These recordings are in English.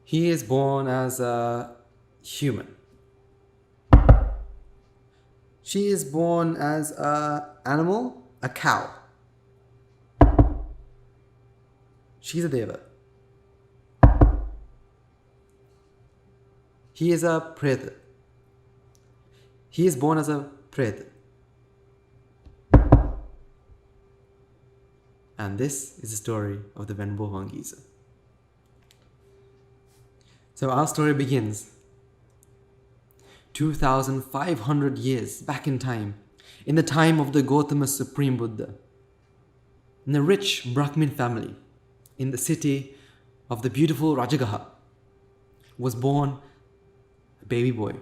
He is born as a human. She is born as an animal, a cow. She's a deva. He is a preta. He is born as a preta. And this is the story of the Venerable WANGEESA. So our story begins 2,500 years back in time, in the time of the Gautama Supreme Buddha, in a rich Brahmin family, in the city of the beautiful Rajagaha, was born a baby boy.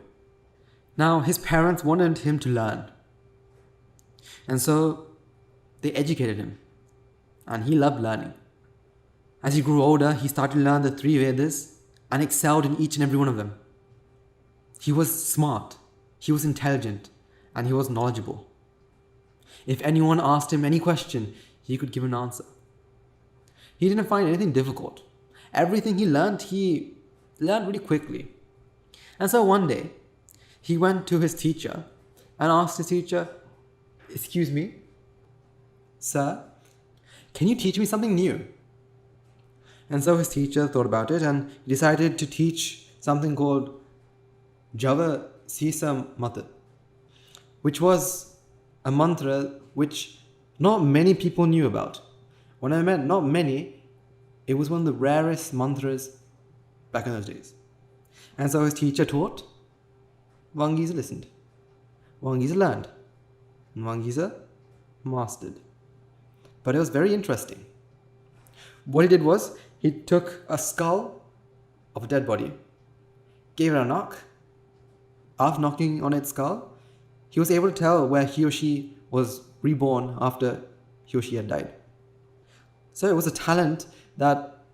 Now his parents wanted him to learn, and so they educated him, and he loved learning. As he grew older, he started to learn the 3 Vedas and excelled in each and every one of them. He was smart, he was intelligent, and he was knowledgeable. If anyone asked him any question, he could give an answer. He didn't find anything difficult. Everything he learned really quickly. And so one day, he went to his teacher and asked his teacher, "Excuse me, sir, can you teach me something new?" And so his teacher thought about it and decided to teach something called Java Sisa Mata, which was a mantra which not many people knew about. When I meant not many, it was one of the rarest mantras back in those days. And so his teacher taught, WANGEESA listened, WANGEESA learned, and WANGEESA mastered. But it was very interesting. What he did was, he took a skull of a dead body, gave it a knock. After knocking on its skull, he was able to tell where he or she was reborn after he or she had died. So it was a talent that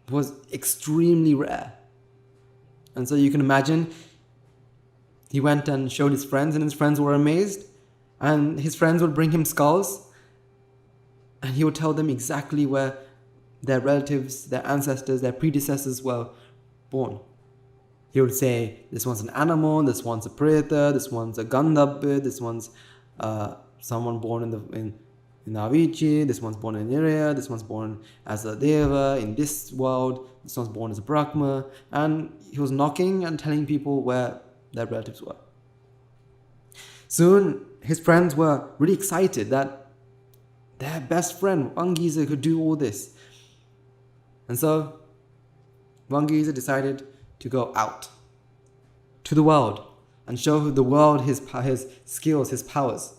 was extremely rare. And so you can imagine, he went and showed his friends, and his friends were amazed. And his friends would bring him skulls, and he would tell them exactly where their relatives, their ancestors, their predecessors were born. He would say, this one's an animal, this one's a preta, this one's a gandhabba, this one's someone born in Avicii, this one's born in Niraya, this one's born as a deva in this world, this one's born as a brahma. And he was knocking and telling people where their relatives were. Soon, his friends were really excited that their best friend, WANGEESA, could do all this. And so, WANGEESA decided to go out to the world and show the world his skills, his powers.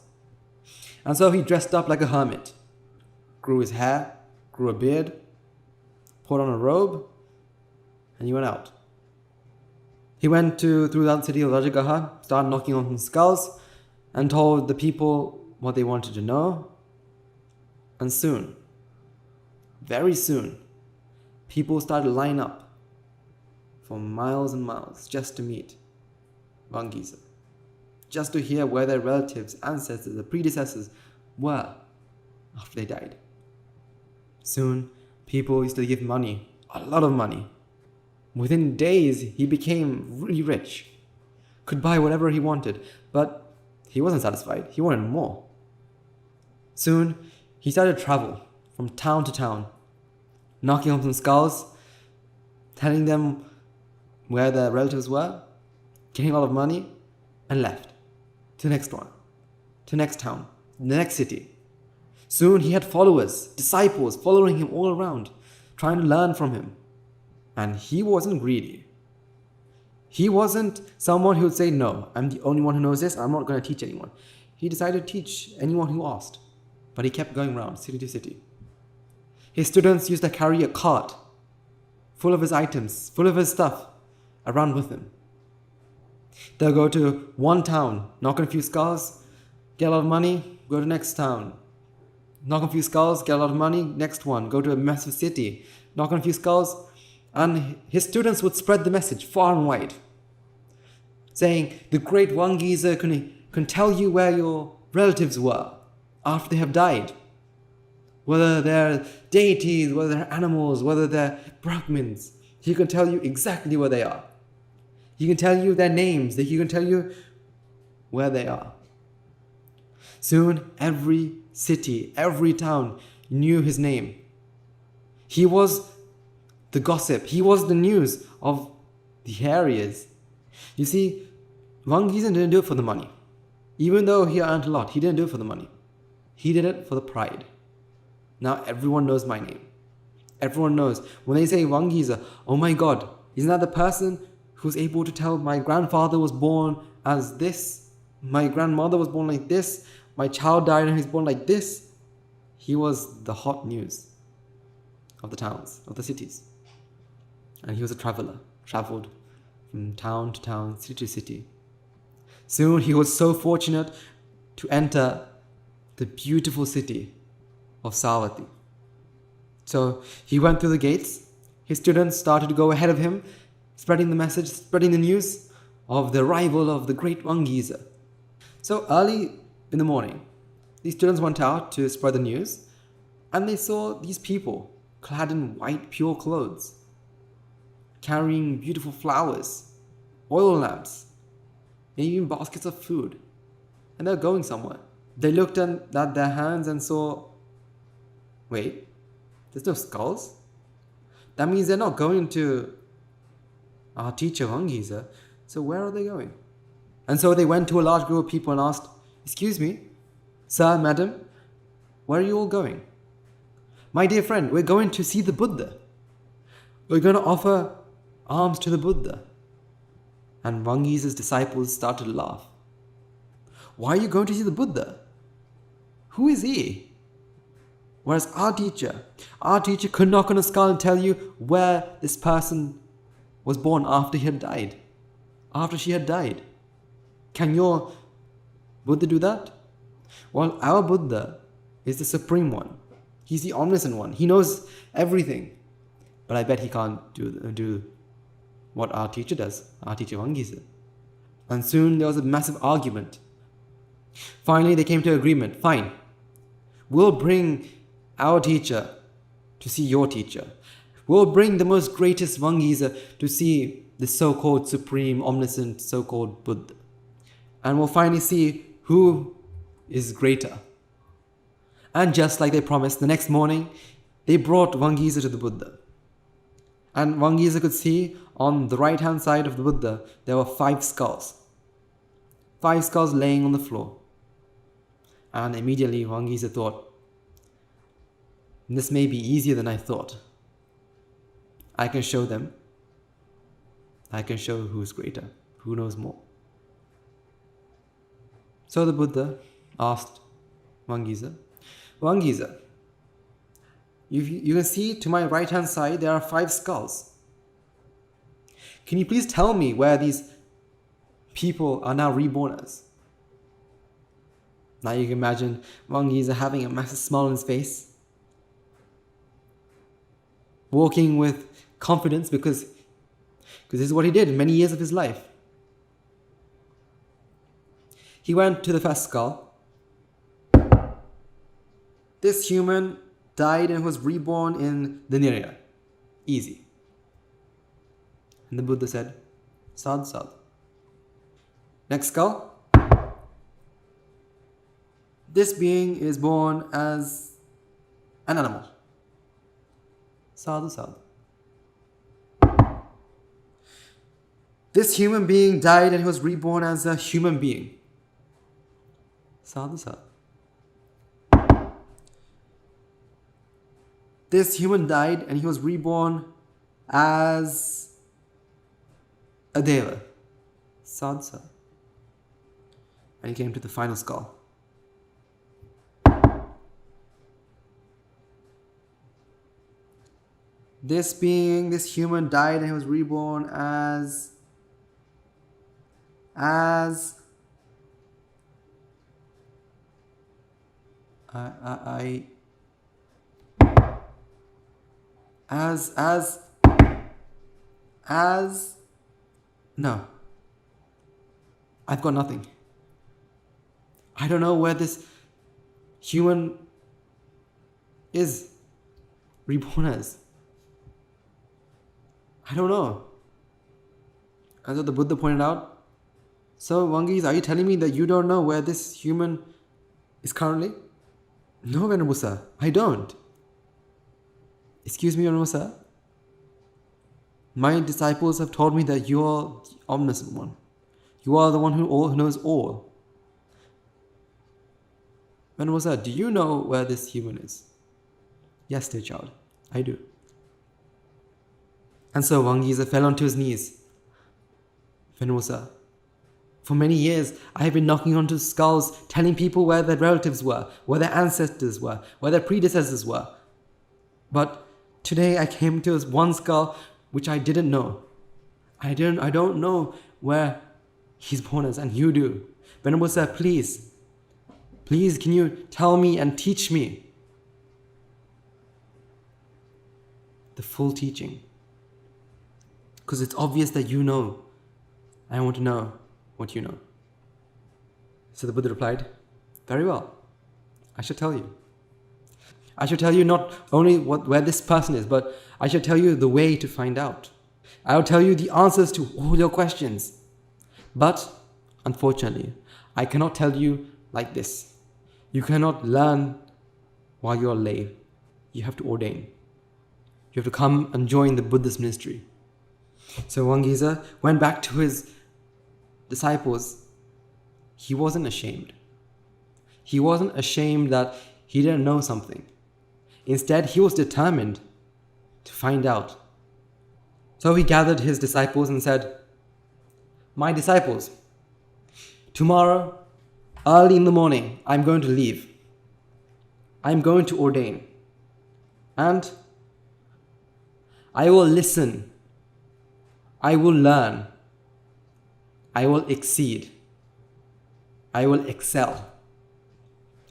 And so he dressed up like a hermit, grew his hair, grew a beard, put on a robe, and he went out. He went through the city of Rajagaha, started knocking on some skulls, and told the people what they wanted to know. And soon, very soon, people started to line up for miles and miles just to meet WANGEESA, just to hear where their relatives, ancestors, their predecessors were after they died. Soon, people used to give money, a lot of money. Within days, he became really rich, could buy whatever he wanted, but he wasn't satisfied. He wanted more. Soon, he started to travel from town to town, knocking on some skulls, telling them where their relatives were, getting a lot of money, and left to the next one, to the next town, the next city. Soon he had followers, disciples following him all around, trying to learn from him. And he wasn't greedy. He wasn't someone who would say, "No, I'm the only one who knows this, I'm not going to teach anyone." He decided to teach anyone who asked, but he kept going around city to city. His students used to carry a cart full of his items, full of his stuff, around with him. They'll go to one town, knock on a few skulls, get a lot of money, go to the next town. Knock on a few skulls, get a lot of money, next one, go to a massive city, knock on a few skulls, and his students would spread the message far and wide, saying, the great WANGEESA can tell you where your relatives were after they have died. Whether they're deities, whether they're animals, whether they're Brahmins, He can tell you exactly where they are. He can tell you their names. He can tell you where they are. Soon, every city, every town knew his name. He was the gossip. He was the news of the areas. You see, WANGEESA didn't do it for the money. Even though he earned a lot, he didn't do it for the money. He did it for the pride. Now everyone knows my name. Everyone knows. When they say WANGEESA, oh my God, isn't that the person who's able to tell my grandfather was born as this, my grandmother was born like this, my child died and he's born like this? He was the hot news of the towns, of the cities. And he was a traveler, traveled from town to town, city to city. Soon he was so fortunate to enter the beautiful city of Savatthi. So he went through the gates. His students started to go ahead of him, spreading the message, spreading the news of the arrival of the great WANGEESA. So early in the morning, these students went out to spread the news, and they saw these people clad in white pure clothes, carrying beautiful flowers, oil lamps, and even baskets of food. And they're going somewhere. They looked at their hands and saw, wait, there's no skulls? That means they're not going to our teacher WANGEESA. So where are they going? And so they went to a large group of people and asked, excuse me, sir, madam, where are you all going? My dear friend, we're going to see the Buddha. We're going to offer alms to the Buddha. And WANGEESA's disciples started to laugh. Why are you going to see the Buddha? Who is he? Whereas our teacher could knock on a skull and tell you where this person was born after he had died, after she had died. Can your Buddha do that? Well, our Buddha is the supreme one. He's the omniscient one. He knows everything. But I bet he can't do what our teacher does, our teacher WANGEESA. And soon there was a massive argument. Finally, they came to agreement. Fine. We'll bring our teacher to see your teacher. We'll bring the most greatest WANGEESA to see the so-called supreme, omniscient, so-called Buddha. And we'll finally see who is greater. And just like they promised, the next morning, they brought WANGEESA to the Buddha. And WANGEESA could see on the right-hand side of the Buddha, there were 5 skulls. 5 skulls laying on the floor. And immediately WANGEESA thought, this may be easier than I thought. I can show them. I can show who's greater, who knows more. So the Buddha asked WANGEESA, WANGEESA, you can see to my right-hand side there are 5 skulls. Can you please tell me where these people are now reborn as? Now you can imagine WANGEESA having a massive smile on his face, walking with confidence because this is what he did in many years of his life. He went to the first skull. This human died and was reborn in the Nirya. Easy. And the Buddha said, Sadhu, sadhu. Next skull. This being is born as an animal. Sadhu, sadhu. This human being died and he was reborn as a human being. Sadhu, sadhu. This human died and he was reborn as a deva. Sadhu, sadhu. And he came to the final skull. This being, this human died and he was reborn as no. I've got nothing. I don't know where this human is reborn as. I don't know. As the Buddha pointed out, so Wangeesa, are you telling me that you don't know where this human is currently? No, Venerable Sir, I don't. Excuse me, Venerable Sir? My disciples have told me that you are the omniscient one. You are the one who knows all. Venerable Sir, do you know where this human is? Yes, dear child, I do. And so Wangeesa fell onto his knees. Venerable Sir, for many years I have been knocking onto skulls, telling people where their relatives were, where their ancestors were, where their predecessors were. But today I came to one skull which I didn't know. I don't know where he's born as, and you do. Venerable Sir, please, can you tell me and teach me the full teaching? Because it's obvious that you know. I want to know what you know. So the Buddha replied, very well, I shall tell you. I shall tell you not only where this person is, but I shall tell you the way to find out. I will tell you the answers to all your questions. But, unfortunately, I cannot tell you like this. You cannot learn while you are lay. You have to ordain. You have to come and join the Buddhist ministry. So Wangeesa went back to his disciples. He wasn't ashamed. He wasn't ashamed that he didn't know something. Instead, he was determined to find out. So he gathered his disciples and said, my disciples, tomorrow, early in the morning, I'm going to leave. I'm going to ordain. And I will listen. I will learn. I will exceed. I will excel.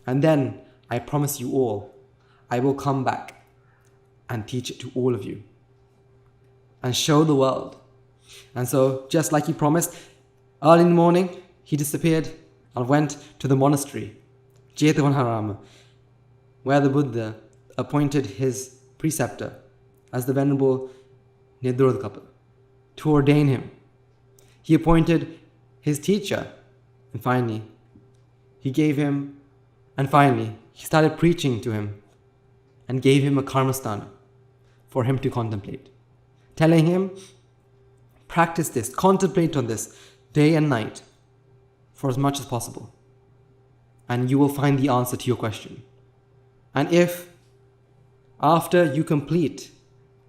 And then, I promise you all, I will come back and teach it to all of you and show the world. And so, just like he promised, early in the morning, he disappeared and went to the monastery, Jetavanaharama, where the Buddha appointed his preceptor as the Venerable Nidrodhakapa to ordain him. He appointed his teacher, and finally, he started preaching to him and gave him a karmasthana for him to contemplate, telling him, practice this, contemplate on this day and night for as much as possible, and you will find the answer to your question. And if, after you complete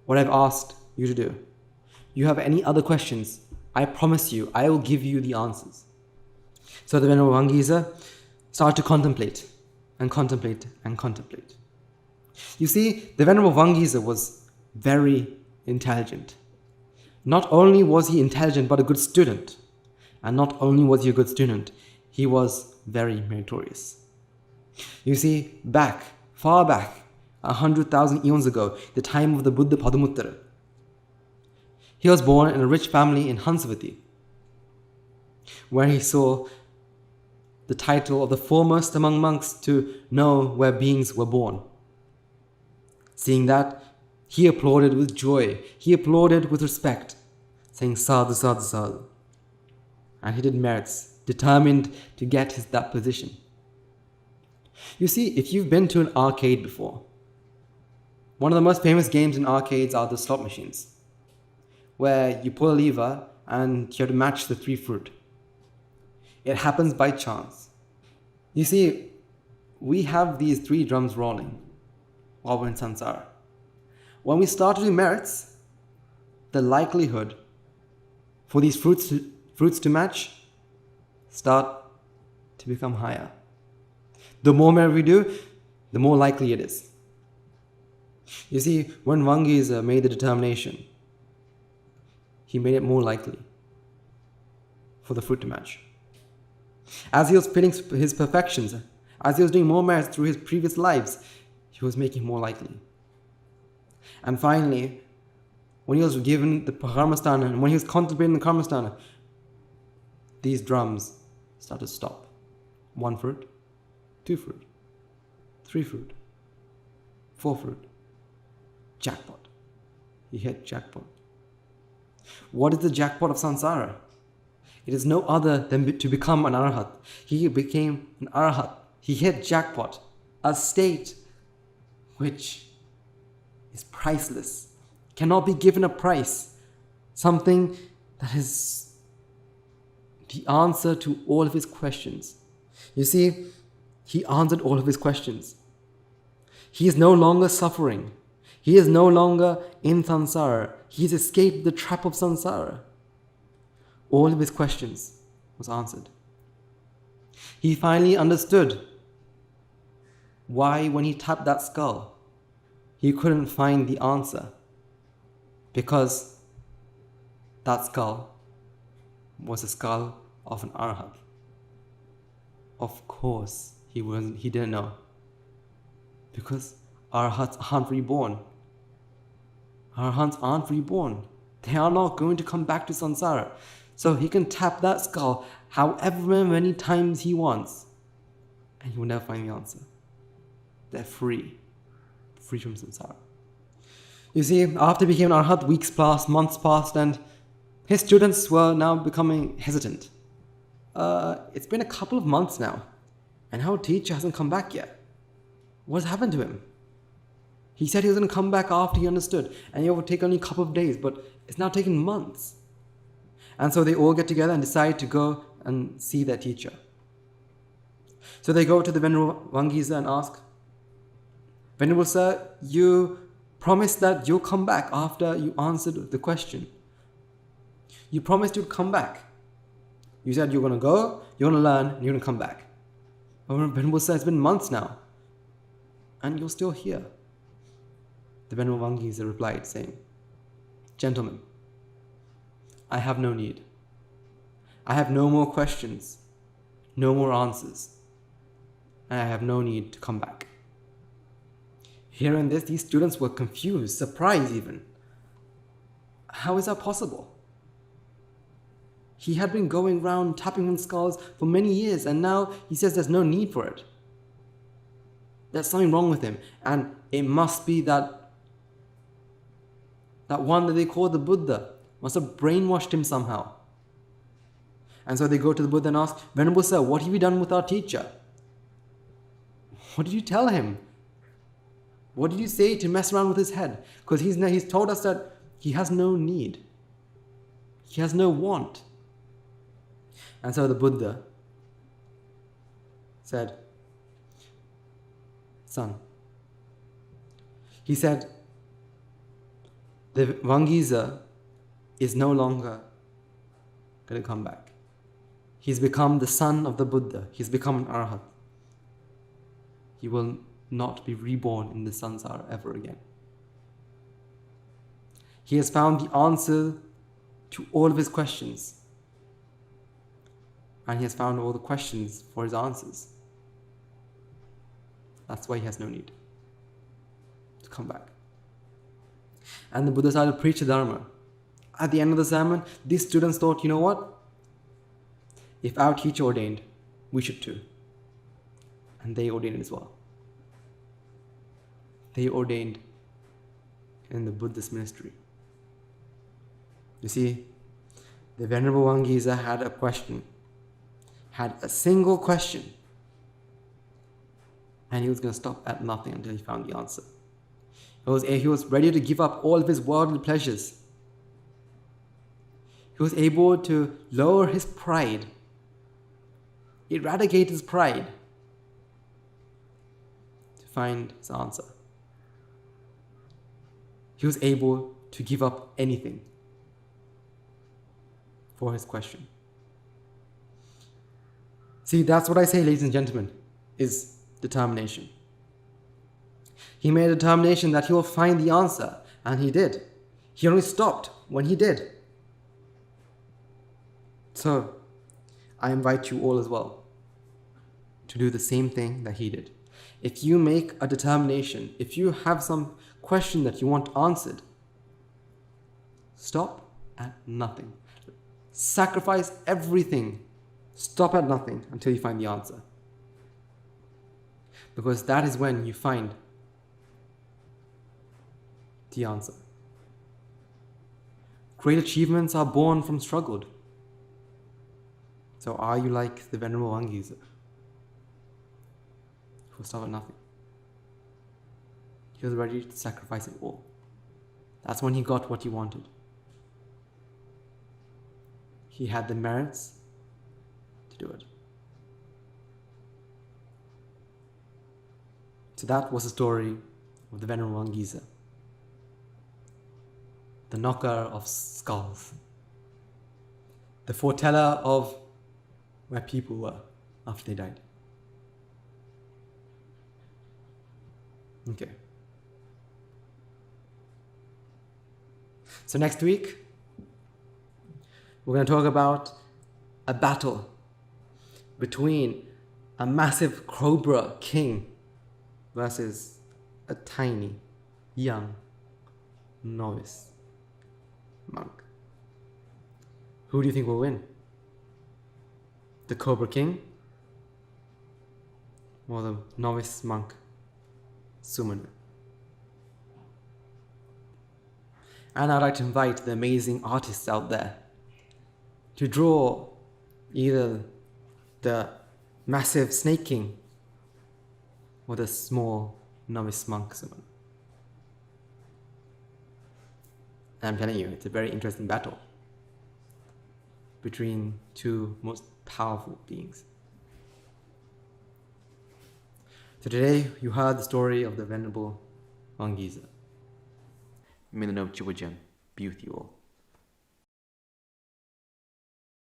what I've asked you to do, you have any other questions, I promise you, I will give you the answers. So the Venerable Wangeesa started to contemplate and contemplate and contemplate. You see, the Venerable Wangeesa was very intelligent. Not only was he intelligent, but a good student. And not only was he a good student, he was very meritorious. You see, far back, 100,000 eons ago, the time of the Buddha Padumuttara, he was born in a rich family in Hansavati, where he saw the title of the foremost among monks to know where beings were born. Seeing that, he applauded with joy, he applauded with respect, saying sadhu, sadhu, sadhu. And he did merits, determined to get that position. You see, if you've been to an arcade before, one of the most famous games in arcades are the slot machines, where you pull a lever and you have to match the 3 fruit. It happens by chance. You see, we have these 3 drums rolling while we're in samsara. When we start to do merits, the likelihood for these fruits to match start to become higher. The more merit we do, the more likely it is. You see, when Wangeesa made the determination, he made it more likely for the fruit to match. As he was pitting his perfections, as he was doing more merits through his previous lives, he was making more likely. And finally, when he was given the karmasthana, and when he was contemplating the karmasthana, these drums started to stop. 1 fruit, 2 fruit, 3 fruit, 4 fruit. Jackpot. He hit jackpot. What is the jackpot of samsara? It is no other than to become an arhat. He became an arhat. He hit jackpot, a state which is priceless, cannot be given a price, something that is the answer to all of his questions. You see, he answered all of his questions. He is no longer suffering. He is no longer in samsara. He has escaped the trap of samsara. All of his questions was answered. He finally understood why when he tapped that skull, he couldn't find the answer. Because that skull was the skull of an arhat. Of course, he didn't know. Because arhats aren't reborn. Arhats aren't reborn. They are not going to come back to samsara. So he can tap that skull however many times he wants, and he will never find the answer. They're free from samsara. You see, after he became an arhat, weeks passed, months passed, and his students were now becoming hesitant. It's been a couple of months now, and our teacher hasn't come back yet. What's happened to him? He said he was going to come back after he understood, and it would take only a couple of days, but it's now taken months. And so they all get together and decide to go and see their teacher. So they go to the Venerable WANGEESA and ask, Venerable Sir, you promised that you'll come back after you answered the question. You promised you'd come back. You said you're going to go, you're going to learn, and you're going to come back. But Venerable Sir, it's been months now, and you're still here. The Venerable WANGEESA replied, saying, Gentlemen, I have no need. I have no more questions, no more answers, and I have no need to come back. Hearing this, these students were confused, surprised even. How is that possible? He had been going around tapping on skulls for many years, and now he says there's no need for it. There's something wrong with him, and it must be that one that they call the Buddha must have brainwashed him somehow. And so they go to the Buddha and ask, Venerable Sir, what have you done with our teacher? What did you tell him? What did you say to mess around with his head? Because he's told us that he has no need. He has no want. And so the Buddha said, Son, he said, the WANGEESA is no longer going to come back. He's become the son of the Buddha. He's become an arhat. He will not be reborn in the samsara ever again. He has found the answer to all of his questions. And he has found all the questions for his answers. That's why he has no need to come back. And the Buddha started to preach the Dharma. At the end of the sermon, these students thought, you know what? If our teacher ordained, we should too. And they ordained as well. They ordained in the Buddhist ministry. You see, the Venerable WANGEESA had a question, had a single question, and he was going to stop at nothing until he found the answer. He was ready to give up all of his worldly pleasures. He was able to lower his pride, eradicate his pride, to find his answer. He was able to give up anything for his question. See, that's what I say, ladies and gentlemen, is determination. He made a determination that he will find the answer, and he did. He only stopped when he did. So, I invite you all as well to do the same thing that he did. If you make a determination, if you have some question that you want answered, stop at nothing. Sacrifice everything. Stop at nothing until you find the answer. Because that is when you find the answer. Great achievements are born from struggle. So are you like the Venerable WANGEESA, who started nothing? He was ready to sacrifice it all. That's when he got what he wanted. He had the merits to do it. So that was the story of the Venerable WANGEESA, the knocker of skulls, the foreteller of where people were after they died. Okay. So next week, we're going to talk about a battle between a massive cobra king versus a tiny, young, novice monk. Who do you think will win? The Cobra King or the novice monk Sumana? And I'd like to invite the amazing artists out there to draw either the massive Snake King or the small novice monk Sumana. And I'm telling you, it's a very interesting battle between two most powerful beings. So today you heard the story of the Venerable WANGEESA. May the note Chiwajan be with you all.